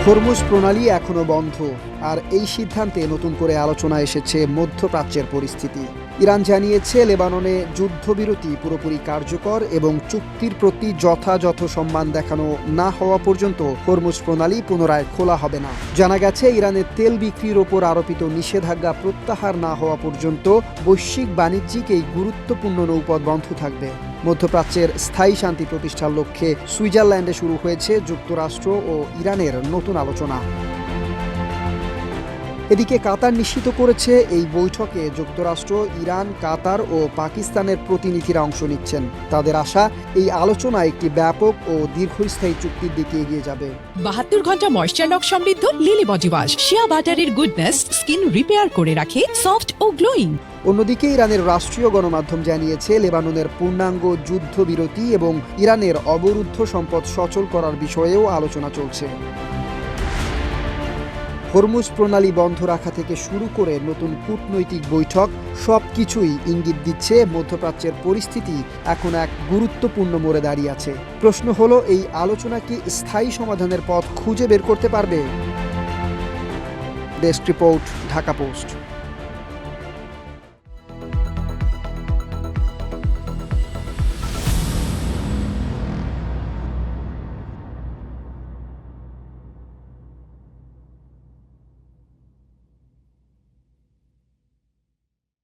Hormuz প্রণালী এখনো বন্ধ, আর এই সিদ্ধান্তে নতুন করে আলোচনা এসেছে মধ্যপ্রাচ্যের পরিস্থিতি। ইরান জানিয়েছে লেবাননে যুদ্ধবিরতি পুরোপুরি কার্যকর এবং চুক্তির প্রতি যথাযথ সম্মান দেখানো না হওয়া পর্যন্ত হরমুজ প্রণালী পুনরায় খোলা হবে না। জানা গেছে, ইরানের তেল বিক্রির ওপর আরোপিত নিষেধাজ্ঞা প্রত্যাহার না হওয়া পর্যন্ত বৈশ্বিক বাণিজ্যিক এই গুরুত্বপূর্ণ নৌপথ বন্ধ থাকবে। মধ্যপ্রাচ্যের স্থায়ী শান্তি প্রতিষ্ঠার লক্ষ্যে সুইজারল্যান্ডে শুরু হয়েছে যুক্তরাষ্ট্র ও ইরানের নতুন আলোচনা। এদিকে কাতার নিশ্চিত করেছে, এই বৈঠকে যুক্তরাষ্ট্র, ইরান, কাতার ও পাকিস্তানের প্রতিনিধিরা অংশ নিচ্ছেন। তাদের আশা, এই আলোচনা একটি ব্যাপক ও দীর্ঘস্থায়ী চুক্তির দিকে এগিয়ে যাবে। 72 ঘন্টা ময়েশ্চার লক সমৃদ্ধ লিলি বডি ওয়াশ শিয়া বাটারের গুডনেস স্কিন রিপেয়ার করে রাখে সফট ও গ্লোয়িং। অন্যদিকে ইরানের রাষ্ট্রীয় গণমাধ্যম জানিয়েছে, লেবাননের পূর্ণাঙ্গ যুদ্ধবিরতি এবং ইরানের অবরুদ্ধ সম্পদ সচল করার বিষয়েও আলোচনা চলছে। হরমুজ প্রণালী বন্ধ রাখা থেকে শুরু করে নতুন কূটনৈতিক বৈঠক, সবকিছুই ইঙ্গিত দিচ্ছে মধ্যপ্রাচ্যের পরিস্থিতি এখন এক গুরুত্বপূর্ণ মোড়ে দাঁড়িয়ে আছে। প্রশ্ন হলো, এই আলোচনা কি স্থায়ী সমাধানের পথ খুঁজে বের করতে পারবে? Desk report, Dhaka post.